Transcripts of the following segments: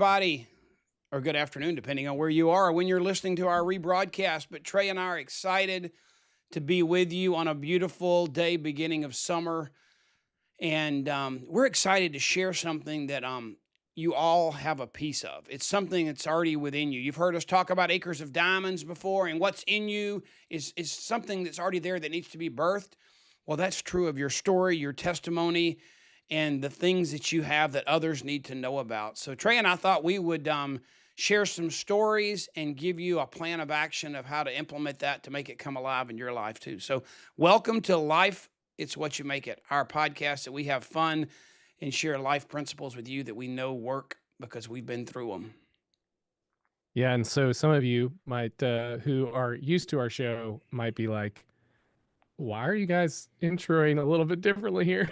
Everybody, or good afternoon, depending on where you are, when you're listening to our rebroadcast. But Trey and I are excited to be with you on a beautiful day, beginning of summer. And we're excited to share something that you all have a piece of. It's something that's already within you. You've heard us talk about acres of diamonds before, and what's in you is something that's already there that needs to be birthed. Well, that's true of your story, your testimony, and the things that you have that others need to know about. So Trey and I thought we would share some stories and give you a plan of action of how to implement that to make it come alive in your life too. So welcome to Life It's What You Make It, our podcast that we have fun and share life principles with you that we know work because we've been through them. Yeah, and so some of you might, who are used to our show, might be like, "Why are you guys introing a little bit differently here?"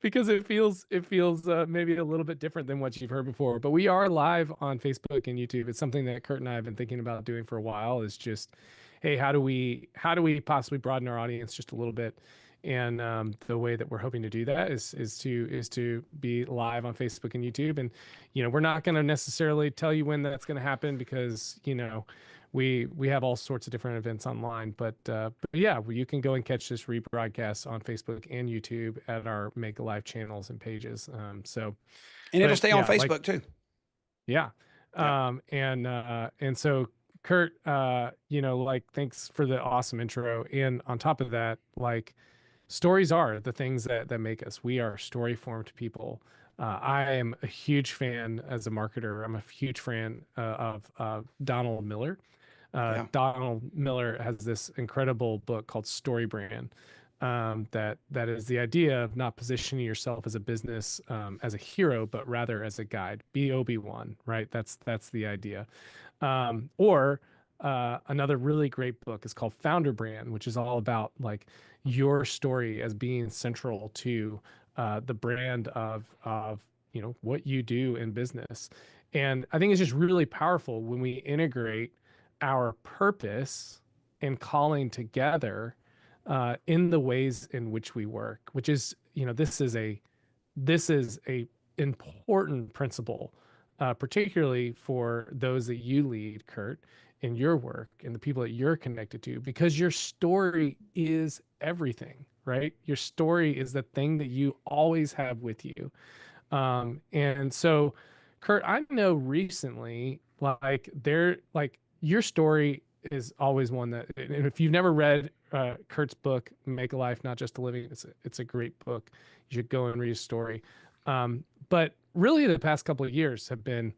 Because it feels maybe a little bit different than what you've heard before. But we are live on Facebook and YouTube. It's something that Curt and I have been thinking about doing for a while. Is just, hey, how do we possibly broaden our audience just a little bit? And the way that we're hoping to do that is to be live on Facebook and YouTube. And we're not going to necessarily tell you when that's going to happen because we have all sorts of different events online, but yeah, you can go and catch this rebroadcast on Facebook and YouTube at our Make Live channels and pages. And it'll stay on yeah, Facebook too. yeah, Yep. and so Curt, thanks for the awesome intro. And on top of that, stories are the things that make us. We are story formed people. I am a huge fan as a marketer. I'm a huge fan of Donald Miller. Yeah. Donald Miller has this incredible book called Story Brand. That is the idea of not positioning yourself as a business as a hero, but rather as a guide. Be Obi-Wan, right? That's the idea. Or another really great book is called Founder Brand, which is all about your story as being central to the brand of what you do in business. And I think it's just really powerful when we integrate our purpose and calling together in the ways in which we work, which is, this is a important principle, particularly for those that you lead, Curt, in your work and the people that you're connected to, because your story is everything, right? Your story is the thing that you always have with you. And so, Curt, I know recently, your story is always one that, and if you've never read Curt's book, Make a Life, Not Just a Living, it's a great book. You should go and read his story. But really, the past couple of years have been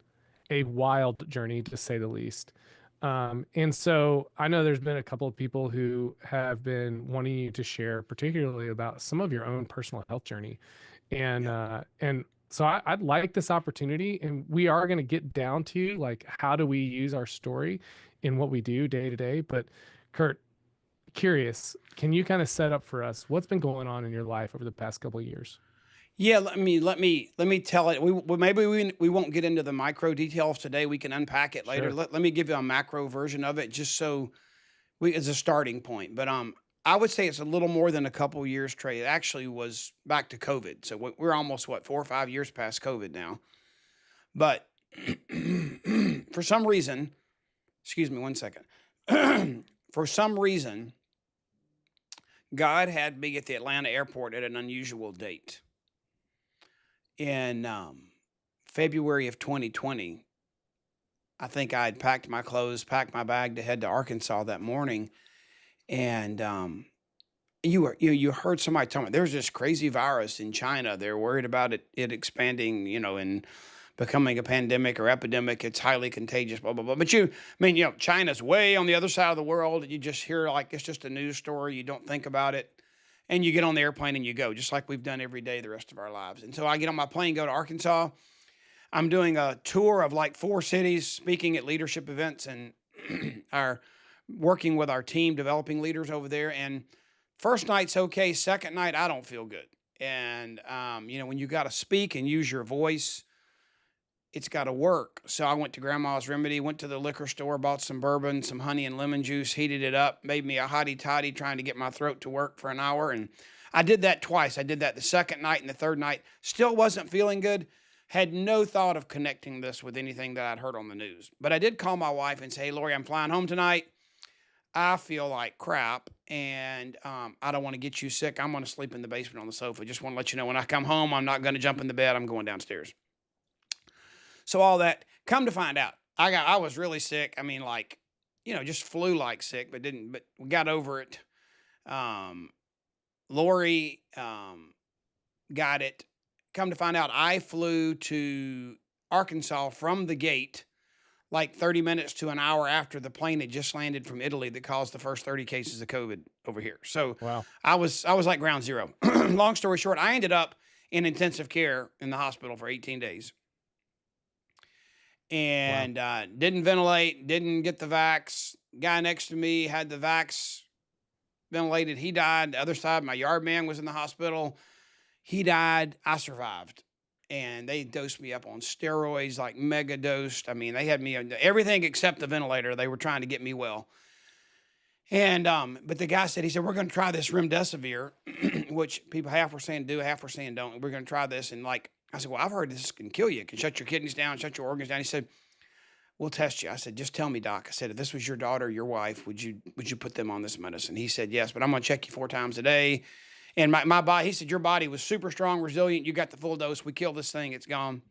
a wild journey, to say the least. And so I know there's been a couple of people who have been wanting you to share, particularly about some of your own personal health journey. And Yeah. so I'd like this opportunity, and we are going to get down to how do we use our story in what we do day to day. But Curt, curious, can you kind of set up for us what's been going on in your life over the past couple of years? Yeah, let me tell it. Maybe we won't get into the micro details today. We can unpack it later. Sure. Let me give you a macro version of it, just so we as a starting point. But I would say it's a little more than a couple years, Trey. It actually was back to COVID, so we're almost 4 or 5 years past COVID now. But for some reason, excuse me, 1 second. For some reason, God had me at the Atlanta airport at an unusual date in February of 2020. I think I had packed my clothes, packed my bag to head to Arkansas that morning, and you heard somebody tell me there's this crazy virus in China. They're worried about it expanding, and becoming a pandemic or epidemic. It's highly contagious, blah blah blah. But China's way on the other side of the world, and you just hear like it's just a news story. You don't think about it, and you get on the airplane and you go, just like we've done every day the rest of our lives. And so I get on my plane, go to Arkansas. I'm doing a tour of like 4 cities, speaking at leadership events, and our working with our team, developing leaders over there. And first night's okay. Second night, I don't feel good. And when you got to speak and use your voice, it's got to work. So I went to Grandma's Remedy, went to the liquor store, bought some bourbon, some honey and lemon juice, heated it up, made me a hottie toddy, trying to get my throat to work for an hour. And I did that twice. I did that the second night and the third night. Still wasn't feeling good. Had no thought of connecting this with anything that I'd heard on the news. But I did call my wife and say, "Hey, Lori, I'm flying home tonight. I feel like crap, and I don't want to get you sick. I'm going to sleep in the basement on the sofa. Just want to let you know when I come home, I'm not going to jump in the bed. I'm going downstairs." So all that, come to find out, I was really sick. I mean, like, just flu-like sick, but we got over it. Um, Lori got it. Come to find out, I flew to Arkansas from the gate like 30 minutes to an hour after the plane had just landed from Italy that caused the first 30 cases of COVID over here. So Wow. I was like ground zero. Long story short, I ended up in intensive care in the hospital for 18 days Wow. and didn't ventilate, didn't get the vax. Guy next to me had the vax ventilated. He died. The other side, my yard man was in the hospital. He died. I survived. And they dosed me up on steroids, like mega dosed. I mean, they had me on everything except the ventilator. They were trying to get me well. And but the guy said, he said, we're going to try this remdesivir, which people half were saying do, half were saying don't. We're going to try this. And like I said, well, I've heard this can kill you. It can shut your kidneys down, shut your organs down. He said, we'll test you. I said, just tell me, doc. I said, if this was your daughter, your wife, would you put them on this medicine? He said, yes, but I'm going to check you 4 times a day. And my body, he said, your body was super strong, resilient. You got the full dose. We killed this thing. It's gone.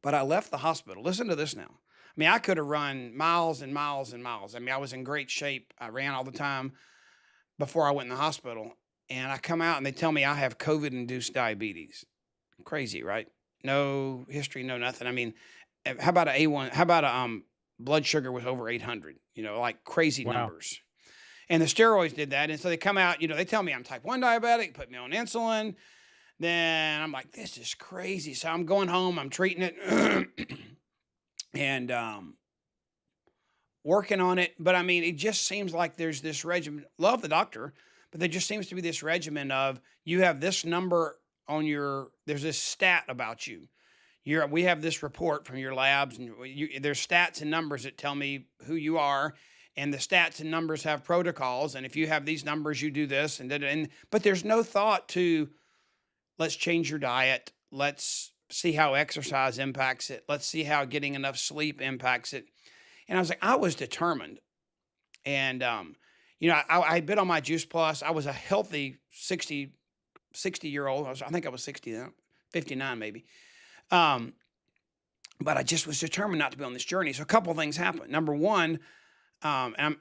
But I left the hospital. Listen to this now. I mean, I could have run miles and miles and miles. I mean, I was in great shape. I ran all the time before I went in the hospital. And I come out and they tell me I have COVID induced diabetes. Crazy, right? No history, no nothing. I mean, how about a A1? How about a blood sugar was over 800? Like crazy Wow. numbers. And the steroids did that. And so they come out, they tell me I'm type 1 diabetic, put me on insulin. Then I'm like, this is crazy. So I'm going home, I'm treating it and working on it. But I mean, it just seems like there's this regimen. Love the doctor, but there just seems to be this regimen of you have this number on there's this stat about you. We have this report from your labs, and there's stats and numbers that tell me who you are. And the stats and numbers have protocols. And if you have these numbers, you do this. But there's no thought to, let's change your diet. Let's see how exercise impacts it. Let's see how getting enough sleep impacts it. And I was like, I was determined. And, I bit on my Juice Plus. I was a healthy 60-year-old. I think I was 60 then, 59 maybe. But I just was determined not to be on this journey. So a couple of things happened. Number one, and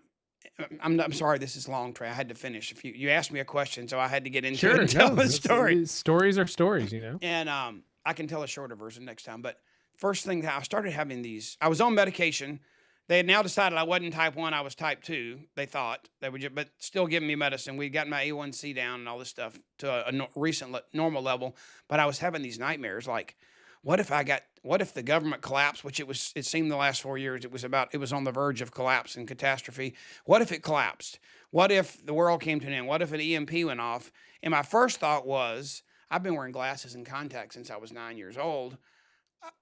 I'm sorry, this is long, Trey. I had to finish. If you asked me a question, so I had to get into it Sure. and tell No, a story. stories are stories, And I can tell a shorter version next time. But first thing, I started having these. I was on medication. They had now decided I wasn't type 1, I was type 2. They thought they would, but still giving me medicine. We got my A1C down and all this stuff to a recent normal level. But I was having these nightmares, like, what if the government collapsed, which it seemed the last 4 years, it was on the verge of collapse and catastrophe. What if it collapsed? What if the world came to an end? What if an EMP went off? And my first thought was, I've been wearing glasses and contacts since I was 9 years old.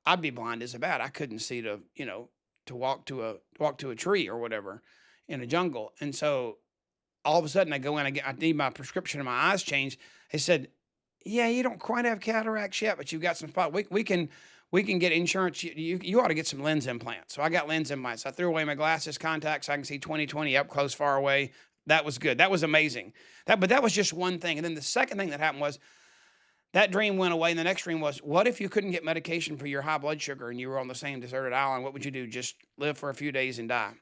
I'd be blind as a bat. I couldn't see to walk to a tree or whatever in a jungle. And so all of a sudden I go in, I need my prescription and my eyes changed. They said, yeah, you don't quite have cataracts yet, but you've got some spot. We can get insurance. You ought to get some lens implants. So I got lens implants. I threw away my glasses, contacts. I can see 20/20 up close, far away. That was good. That was amazing. But that was just one thing. And then the second thing that happened was that dream went away. And the next dream was, what if you couldn't get medication for your high blood sugar and you were on the same deserted island? What would you do? Just live for a few days and die?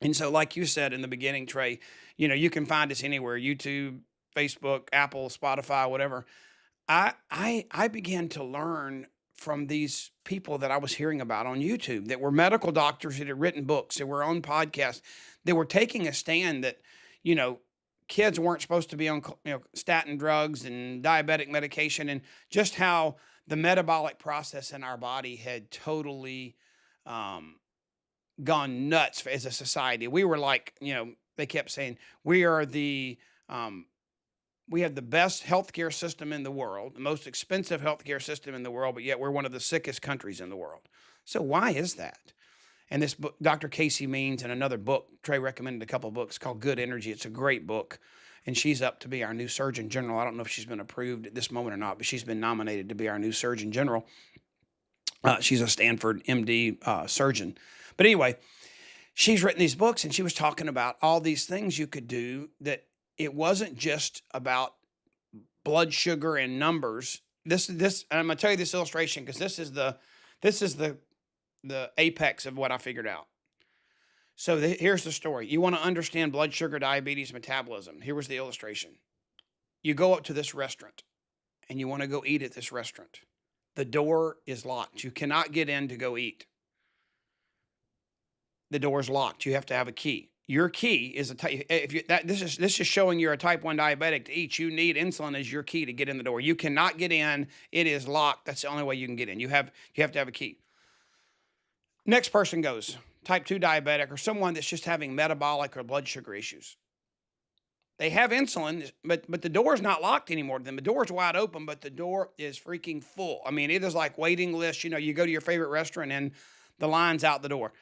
And so, like you said in the beginning, Trey, you can find us anywhere: YouTube, Facebook, Apple, Spotify, whatever. I began to learn from these people that I was hearing about on YouTube that were medical doctors that had written books, that were on podcasts, that were taking a stand that, you know, kids weren't supposed to be on, statin drugs and diabetic medication, and just how the metabolic process in our body had totally um, gone nuts as a society. We were like, they kept saying we are um, we have the best healthcare system in the world, the most expensive healthcare system in the world, but yet we're one of the sickest countries in the world. So why is that? And this book, Dr. Casey Means, and another book, Trey recommended a couple of books called Good Energy. It's a great book. and she's up to be our new Surgeon General. I don't know if she's been approved at this moment or not, but she's been nominated to be our new Surgeon General. She's a Stanford MD surgeon. But anyway, she's written these books, and she was talking about all these things you could do, that it wasn't just about blood sugar and numbers. And I'm gonna tell you this illustration because this is the apex of what I figured out. So here's the story. You want to understand blood sugar, diabetes, metabolism. Here was the illustration. You go up to this restaurant and you want to go eat at this restaurant. The door is locked. You cannot get in to go eat. The door is locked. You have to have a key. Your key is this is showing you're a type 1 diabetic. To eat, you need insulin as your key to get in the door. You cannot get in. It is locked. That's the only way you can get in. You have to have a key. Next person goes, type 2 diabetic, or someone that's just having metabolic or blood sugar issues. They have insulin, but the door is not locked anymore to them. The door is wide open, but the door is freaking full. I mean, it is like waiting list. You go to your favorite restaurant and the line's out the door.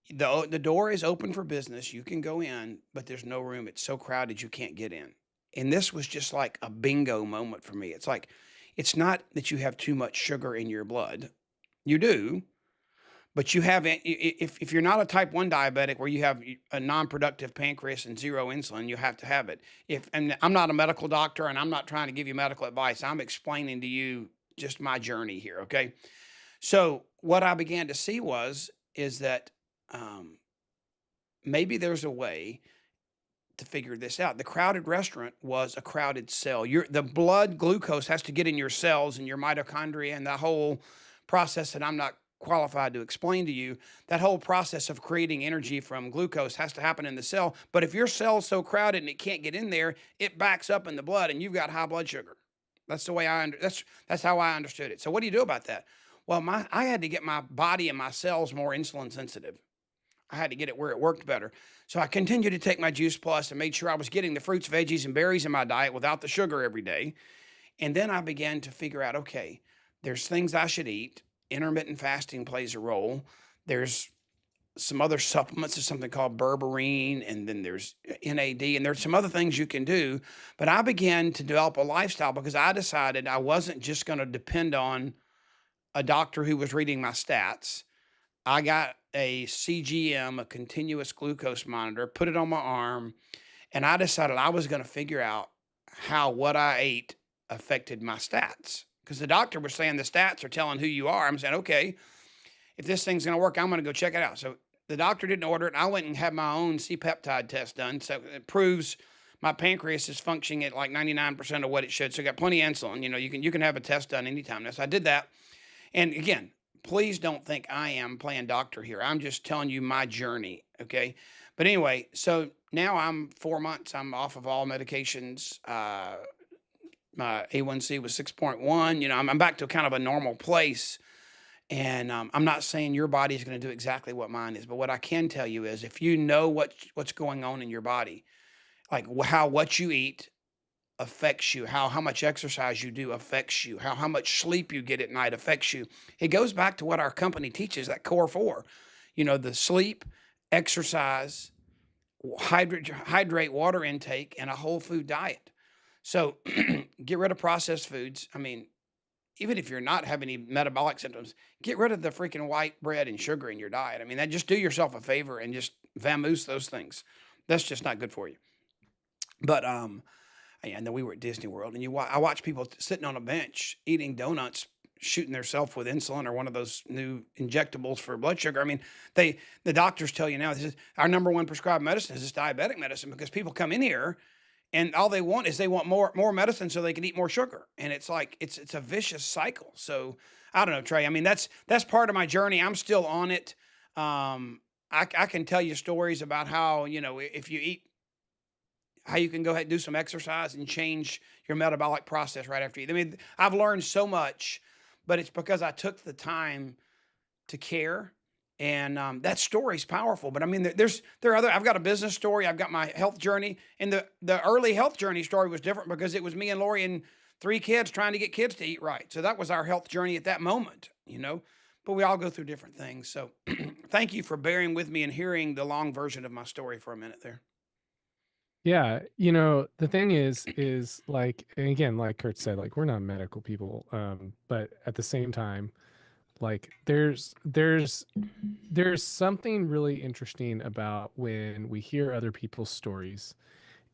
The door is open for business. You can go in, but there's no room. It's so crowded you can't get in. And this was just like a bingo moment for me. It's like, it's not that you have too much sugar in your blood. You do. But you have, if you're not a type 1 diabetic where you have a non-productive pancreas and zero insulin, you have to have it. And I'm not a medical doctor and I'm not trying to give you medical advice. I'm explaining to you just my journey here, okay? So what I began to see is that maybe there's a way to figure this out. The crowded restaurant was a crowded cell. The blood glucose has to get in your cells and your mitochondria, and the whole process that I'm not qualified to explain to you. That whole process of creating energy from glucose has to happen in the cell. But if your cell's so crowded and it can't get in there, it backs up in the blood and you've got high blood sugar. That's the way that's how I understood it. So what do you do about that? Well, I had to get my body and my cells more insulin sensitive. I had to get it where it worked better. So I continued to take my Juice Plus and made sure I was getting the fruits, veggies, and berries in my diet without the sugar every day. And then I began to figure out, okay, there's things I should eat. Intermittent fasting plays a role. There's some other supplements. There's something called berberine, and then there's NAD, and there's some other things you can do. But I began to develop a lifestyle because I decided I wasn't just going to depend on a doctor who was reading my stats. I got a CGM, a continuous glucose monitor, put it on my arm, and I decided I was going to figure out how what I ate affected my stats. Because the doctor was saying the stats are telling who you are. I'm saying, okay, if this thing's going to work, I'm going to go check it out. So the doctor didn't order it. I went and had my own C-peptide test done. So it proves my pancreas is functioning at like 99% of what it should. So I got plenty of insulin. You can have a test done anytime. So I did that. And again, please don't think I am playing doctor here. I'm just telling you my journey. Okay. But anyway, so now I'm 4 months. I'm off of all medications. My A1C was 6.1. I'm back to kind of a normal place. And I'm not saying your body is going to do exactly what mine is, but what I can tell you is if you know what's going on in your body, like how what you eat affects you, how much exercise you do affects you, how much sleep you get at night affects you. It goes back to what our company teaches, that core four, the sleep, exercise, hydrate water intake, and a whole food diet. So get rid of processed foods. I mean, even if you're not having any metabolic symptoms, get rid of the freaking white bread and sugar in your diet. I mean, just do yourself a favor and just vamoose those things. That's just not good for you. But and then we were at Disney World, and I watch people sitting on a bench eating donuts, shooting themselves with insulin or one of those new injectables for blood sugar. I mean, the doctors tell you now, this is our number one prescribed medicine is this diabetic medicine, because people come in here and all they want is they want more medicine so they can eat more sugar. And it's like, it's a vicious cycle. So I don't know, Trey. I mean, that's part of my journey. I'm still on it. I can tell you stories about how, if you eat, how you can go ahead and do some exercise and change your metabolic process right after you eat. I mean, I've learned so much, but it's because I took the time to care. And that story's powerful. But I mean, there are other. I've got a business story. I've got my health journey, and the early health journey story was different because it was me and Lori and 3 kids trying to get kids to eat right. So that was our health journey at that moment, But we all go through different things. So thank you for bearing with me and hearing the long version of my story for a minute there. Yeah, the thing is like, and again, like Kurt said, like we're not medical people, but at the same time, like there's something really interesting about when we hear other people's stories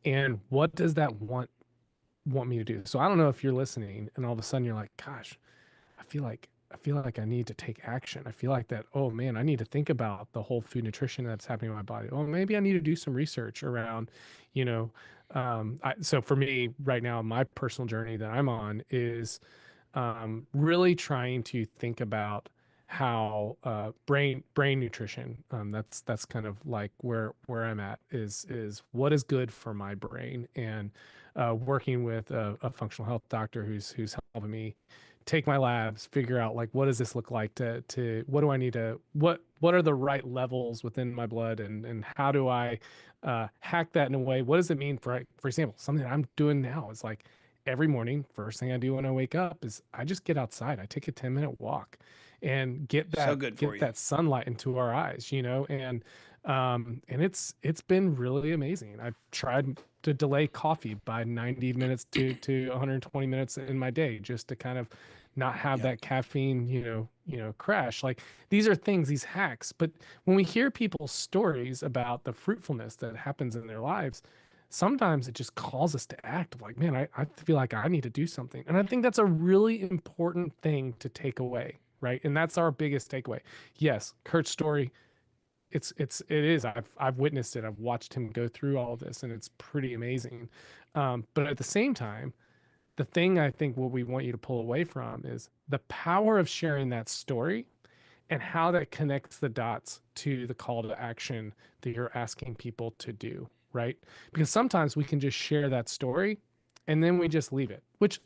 and what does that want me to do. So I don't know if you're listening and all of a sudden you're like, gosh, I feel like I need to take action. I feel like that, oh man, I need to think about the whole food nutrition that's happening in my body. Oh, maybe I need to do some research around, you know, so for me right now, my personal journey that I'm on is really trying to think about how brain nutrition. That's kind of like where I'm at is what is good for my brain, and working with a functional health doctor who's helping me take my labs, figure out like what does this look like to what do I need to what are the right levels within my blood, and how do I hack that in a way? What does it mean for example, something that I'm doing now is like every morning, first thing I do when I wake up is I just get outside. I take a 10-minute walk and get So that good for get you. that sunlight into our eyes, and it's been really amazing. I've tried to delay coffee by 90 minutes to 120 minutes in my day just to kind of not have Yep. that caffeine, crash. Like these are things, these hacks. But when we hear people's stories about the fruitfulness that happens in their lives, sometimes it just calls us to act like, man, I feel like I need to do something. And I think that's a really important thing to take away, right? And that's our biggest takeaway. Yes, Kurt's story, it is. I've witnessed it. I've watched him go through all of this, and it's pretty amazing. But at the same time, the thing I think what we want you to pull away from is the power of sharing that story and how that connects the dots to the call to action that you're asking people to do, right? Because sometimes we can just share that story and then we just leave it, which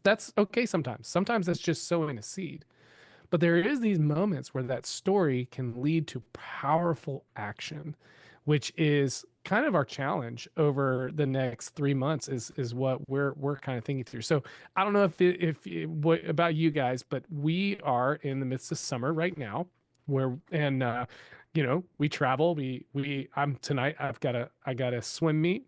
that's okay sometimes. Sometimes that's just sowing a seed. But there is these moments where that story can lead to powerful action, which is kind of our challenge over the next 3 months is what we're kind of thinking through. So I don't know what about you guys, but we are in the midst of summer right now, where and we travel. I'm tonight. I got a swim meet,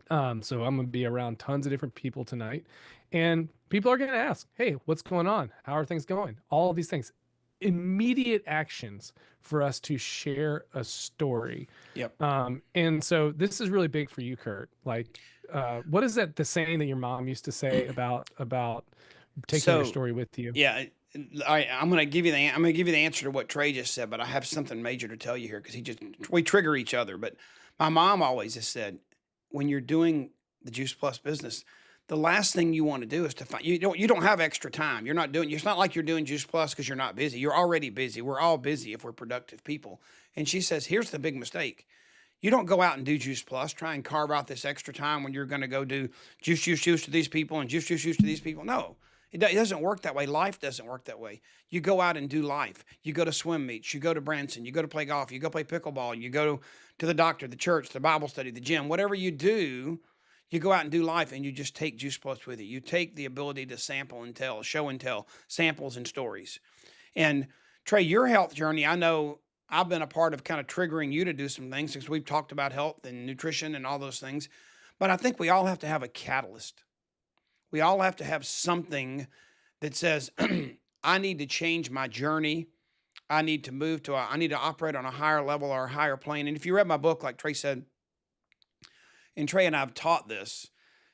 so I'm gonna be around tons of different people tonight, and people are gonna ask, "Hey, what's going on? How are things going?" All of these things, immediate actions for us to share a story. Yep. And so this is really big for you, Kurt. Like, what is that the saying that your mom used to say about taking your So story with you? yeah, I'm going to give you I'm going to give you the answer to what Trey just said, but I have something major to tell you here because we trigger each other. But my mom always has said, when you're doing the Juice Plus business, the last thing you want to do is to find you don't have extra time. You're not doing. It's not like you're doing Juice Plus because you're not busy. You're already busy. We're all busy if we're productive people. And she says, here's the big mistake. You don't go out and do Juice Plus, try and carve out this extra time when you're going to go do juice to these people and juice to these people. No, it doesn't work that way. Life doesn't work that way. You go out and do life. You go to swim meets. You go to Branson. You go to play golf. You go play pickleball. You go to the doctor, the church, the Bible study, the gym. Whatever you do, you go out and do life, and you just take Juice Plus with you. You take the ability to sample and tell, show and tell, samples and stories. And Trey, your health journey, I know I've been a part of kind of triggering you to do some things since we've talked about health and nutrition and all those things. But I think we all have to have a catalyst. We all have to have something that says, I need to change my journey. I need to operate on a higher level or a higher plane. And if you read my book, like Trey said, and Trey and I have taught this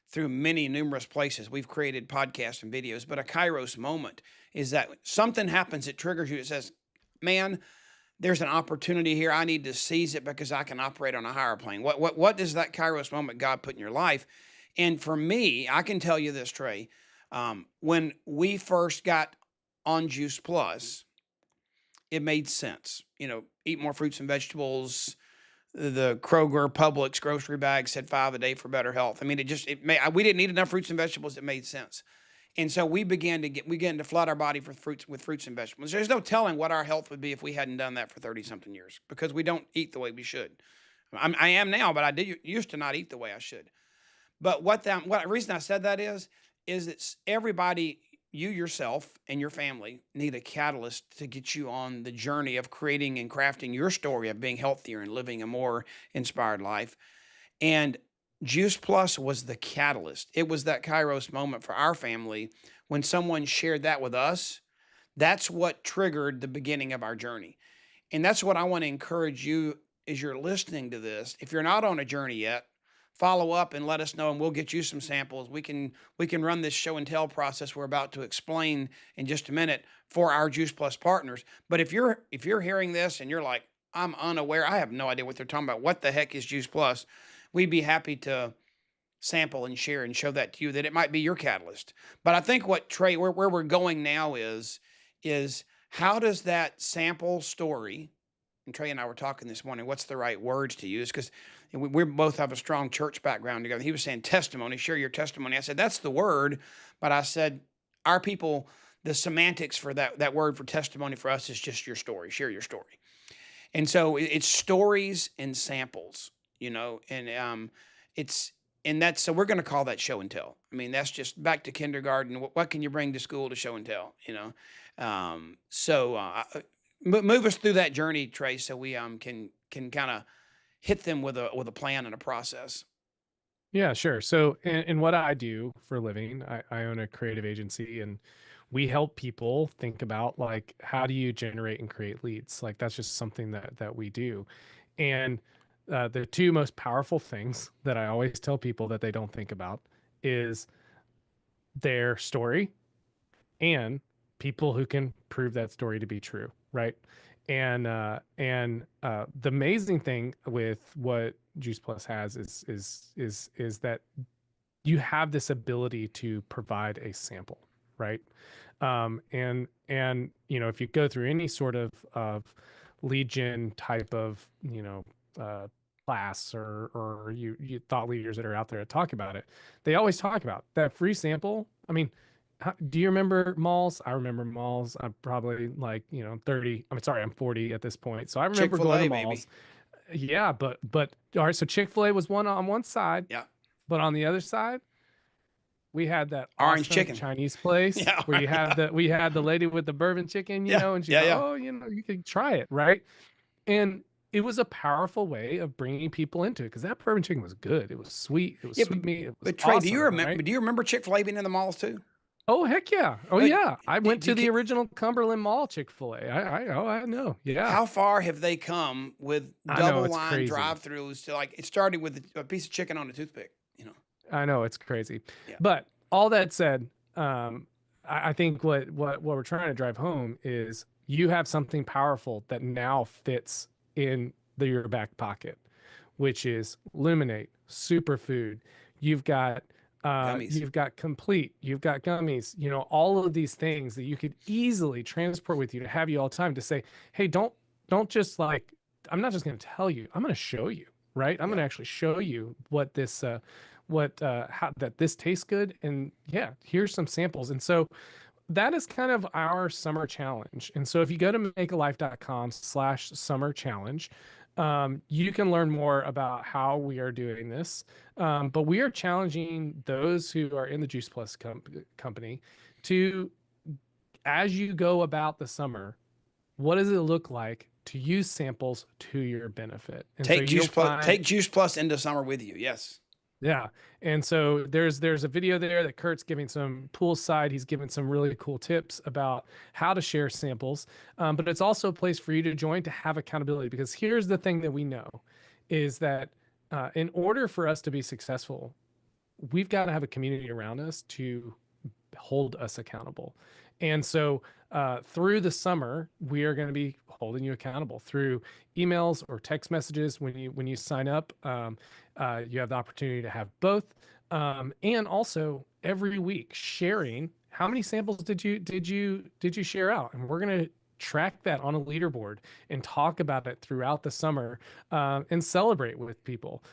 through many numerous places. We've created podcasts and videos, but a Kairos moment is that something happens that triggers you. It says, man, there's an opportunity here. I need to seize it because I can operate on a higher plane. What does that Kairos moment God put in your life? And for me, I can tell you this, Trey. When we first got on Juice Plus, it made sense. Eat more fruits and vegetables. The Kroger Publix grocery bag said 5 a day for better health. I mean, we didn't eat enough fruits and vegetables. It made sense. And so we began to flood our body with fruits and vegetables. There's no telling what our health would be if we hadn't done that for 30 something years because we don't eat the way we should. I am now, but I did used to not eat the way I should. But what the reason I said that is that everybody, you yourself and your family, need a catalyst to get you on the journey of creating and crafting your story of being healthier and living a more inspired life. And Juice Plus was the catalyst. It was that Kairos moment for our family when someone shared that with us. That's what triggered the beginning of our journey. And that's what I want to encourage you as you're listening to this. If you're not on a journey yet, follow up and let us know and we'll get you some samples. We can run this show and tell process we're about to explain in just a minute for our Juice Plus partners. But if you're hearing this and you're like, I'm unaware, I have no idea what they're talking about. What the heck is Juice Plus? We'd be happy to sample and share and show that to you that it might be your catalyst. But I think what Trey, where we're going now is how does that sample story, and Trey and I were talking this morning, what's the right words to use? Because we both have a strong church background together. He was saying testimony, share your testimony. I said, that's the word. But I said, our people, the semantics for that word for testimony for us is just your story, share your story. And so it's stories and samples, and it's, and that's, so we're going to call that show and tell. I mean, that's just back to kindergarten. What can you bring to school to show and tell, move us through that journey, Trey, so we can kind of hit them with a plan and a process. Yeah, sure. So, in what I do for a living, I own a creative agency, and we help people think about like how do you generate and create leads. Like that's just something that we do, and the two most powerful things that I always tell people that they don't think about is their story and people who can prove that story to be true, right? And the amazing thing with what Juice Plus has is that you have this ability to provide a sample, right? And if you go through any sort of lead gen type of class or you thought leaders that are out there to talk about it, they always talk about that free sample. I mean, do you remember malls? I remember malls. I'm probably like 30. I'm sorry, I'm 40 at this point, so I remember going to Chick-fil-A, malls. baby. Yeah, but all right. So Chick-fil-A was one on one side, Yeah. but on the other side, we had that Orange awesome chicken. Chinese place Yeah. where we had the lady with the bourbon chicken, Yeah. and she's Yeah. like, Yeah. oh, you can try it, right? And it was a powerful way of bringing people into it because that bourbon chicken was good. It was sweet. It was Yeah. sweet meat. It was But Trey, do you awesome, remember? right? Do you remember Chick-fil-A being in the malls too? Oh heck yeah! Oh Uh, yeah! I do, went do to you, the original Cumberland Mall Chick-fil-A. I know. Yeah, how far have they come with I know double it's line crazy. drive-throughs to like it started with a piece of chicken on a toothpick, I know it's crazy. Yeah. But all that said, I think what we're trying to drive home is you have something powerful that now fits in your back pocket, which is Luminate, Superfood. You've got Gummies. Complete, you've got gummies, all of these things that you could easily transport with you to have you all the time to say, hey, don't just like, I'm not just going to tell you, I'm going to show you, right? I'm going Yeah. to actually show you what this how that this tastes good, and yeah, here's some samples. And so that is kind of our summer challenge. And so if you go to makealife.com/summer challenge, you can learn more about how we are doing this. But we are challenging those who are in the Juice Plus company to, as you go about the summer, what does it look like to use samples to your benefit? And so you'll find, Take Juice Plus into summer with you. Yes. yeah. And so there's a video there that Curt's giving some poolside. He's giving some really cool tips about how to share samples. But it's also a place for you to join to have accountability, because here's the thing that we know is that in order for us to be successful, we've got to have a community around us to hold us accountable. And so through the summer, we are going to be holding you accountable through emails or text messages. When you sign up, you have the opportunity to have both, and also every week sharing how many samples did you share out, and we're going to track that on a leaderboard and talk about it throughout the summer, and celebrate with people.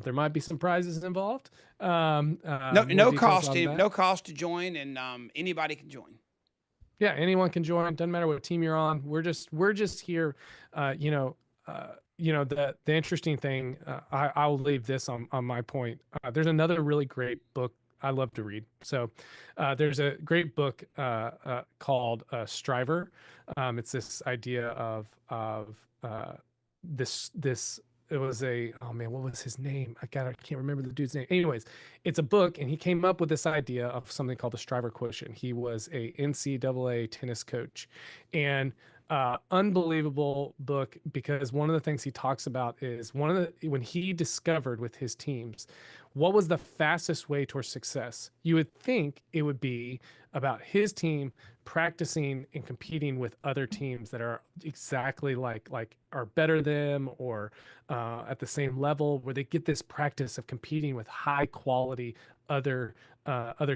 There might be some prizes involved. No, More no details cost on to that. no cost to join, and anybody can join. Yeah, anyone can join. Doesn't matter what team you're on. We're just here. The interesting thing. I'll leave this on my point. There's another really great book I love to read. So there's a great book called Striver. It's this idea of this it was a, oh man, what was his name? I can't remember the dude's name. Anyways, it's a book, and he came up with this idea of something called the Striver quotient. He was a NCAA tennis coach, and unbelievable book, because one of the things he talks about is when he discovered with his teams what was the fastest way towards success. You would think it would be about his team practicing and competing with other teams that are exactly like are better than them, or at the same level, where they get this practice of competing with high quality other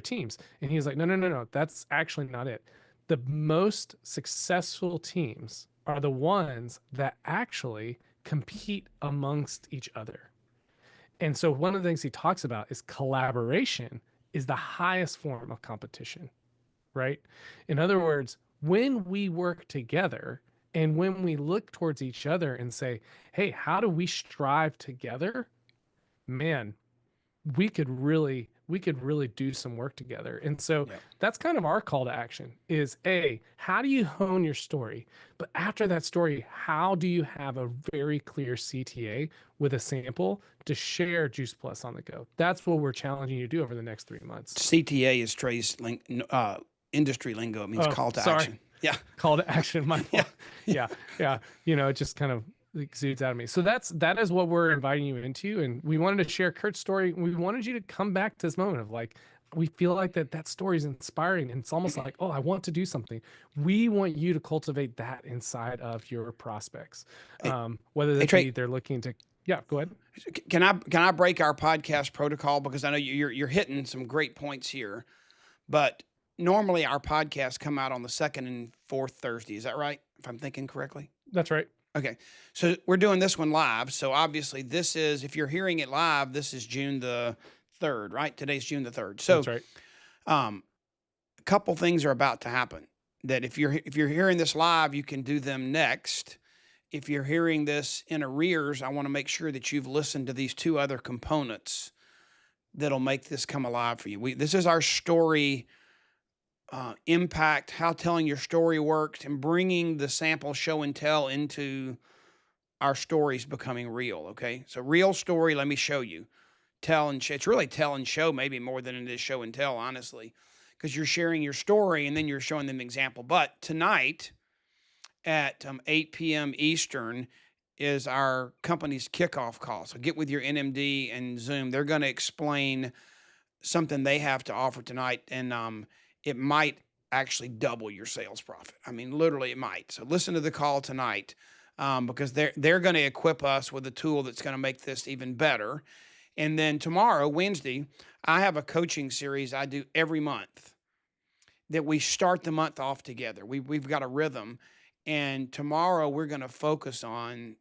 teams. And he's like, no, no, no, no, that's actually not it. The most successful teams are the ones that actually compete amongst each other. And so one of the things he talks about is collaboration is the highest form of competition, right? In other words, when we work together and when we look towards each other and say, hey, how do we strive together? Man, we could really do some work together. And so Yep. that's kind of our call to action is, A, how do you hone your story? But after that story, how do you have a very clear CTA with a sample to share Juice Plus on the go? That's what we're challenging you to do over the next 3 months. CTA is industry lingo. It means Oh, call to sorry. action. Yeah. Call to action. My Yeah. fault. Yeah. Yeah. It just kind of exudes out of me. So that is what we're inviting you into. And we wanted to share Curt's story. We wanted you to come back to this moment of like, we feel like that story is inspiring, and it's almost like, oh, I want to do something. We want you to cultivate that inside of your prospects. Hey, Whether hey that Trey, be they're looking to, yeah, go ahead. can I break our podcast protocol, because I know you're hitting some great points here, but normally our podcasts come out on the second and fourth Thursday. Is that right? If I'm thinking correctly. That's right. Okay. So we're doing this one live. So obviously this is, if you're hearing it live, this is June the 3rd, right? Today's June the 3rd. So That's right. a couple things are about to happen that if you're hearing this live, you can do them next. If you're hearing this in arrears, I want to make sure that you've listened to these two other components that'll make this come alive for you. This is our story impact, how telling your story works, and bringing the sample show and tell into our stories becoming real. Okay, so real story. Let me show you. Tell and show. It's really tell and show, maybe more than it is show and tell, honestly, because you're sharing your story and then you're showing them an example. But tonight at 8 p.m. Eastern is our company's kickoff call. So get with your NMD and Zoom. They're going to explain something they have to offer tonight, and it might actually double your sales profit. I mean, literally, it might. So listen to the call tonight, because they're going to equip us with a tool that's going to make this even better. And then tomorrow, Wednesday, I have a coaching series I do every month that we start the month off together. We've got a rhythm, and tomorrow we're going to focus on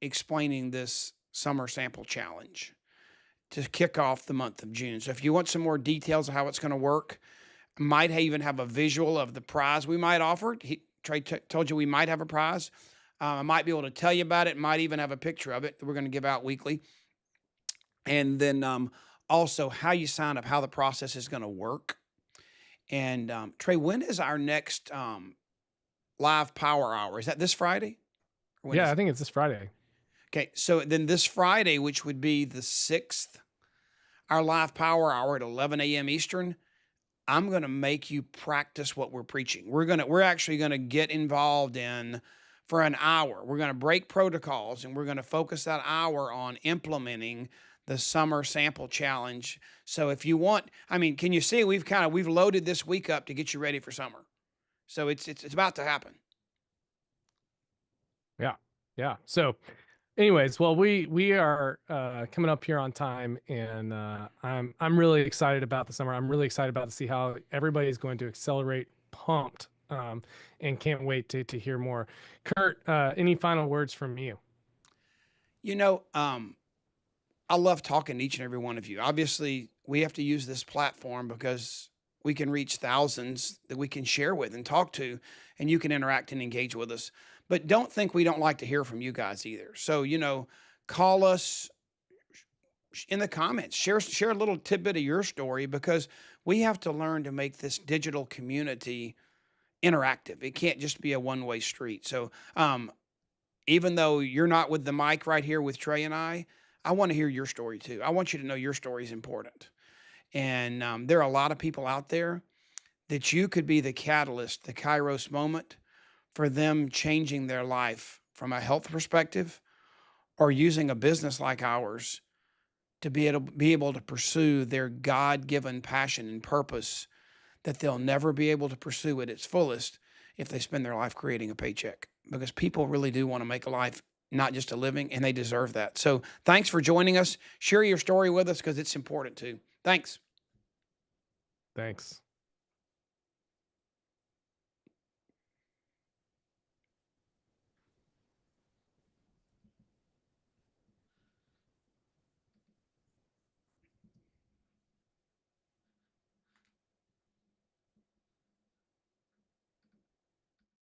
explaining this summer sample challenge to kick off the month of June. So if you want some more details of how it's going to work, might even have a visual of the prize we might offer. Trey told you we might have a prize. I might be able to tell you about it. Might even have a picture of it that we're going to give out weekly. And then also how you sign up, how the process is going to work. And Trey, when is our next live power hour? Is that this Friday? Yeah, I think it's this Friday. Okay, so then this Friday, which would be the 6th, our live power hour at 11 a.m. Eastern, I'm going to make you practice what we're preaching. We're actually going to get involved in for an hour. We're going to break protocols, and we're going to focus that hour on implementing the summer sample challenge. So if you want, I mean, can you see we've loaded this week up to get you ready for summer. So it's about to happen. Yeah. Yeah. So anyways, well, we are coming up here on time, and I'm really excited about the summer. I'm really excited about to see how everybody's going to accelerate, pumped, and can't wait to hear more. Curt, any final words from you? I love talking to each and every one of you. Obviously, we have to use this platform because we can reach thousands that we can share with and talk to, and you can interact and engage with us. But don't think we don't like to hear from you guys either. So, call us in the comments, share a little tidbit of your story, because we have to learn to make this digital community interactive. It can't just be a one-way street. So, even though you're not with the mic right here with Trey and I want to hear your story too. I want you to know your story is important. And there are a lot of people out there that you could be the catalyst, the Kairos moment for them changing their life from a health perspective or using a business like ours to be able to pursue their God-given passion and purpose that they'll never be able to pursue at its fullest if they spend their life creating a paycheck. Because people really do want to make a life, not just a living, and they deserve that. So thanks for joining us. Share your story with us because it's important too. Thanks. Thanks.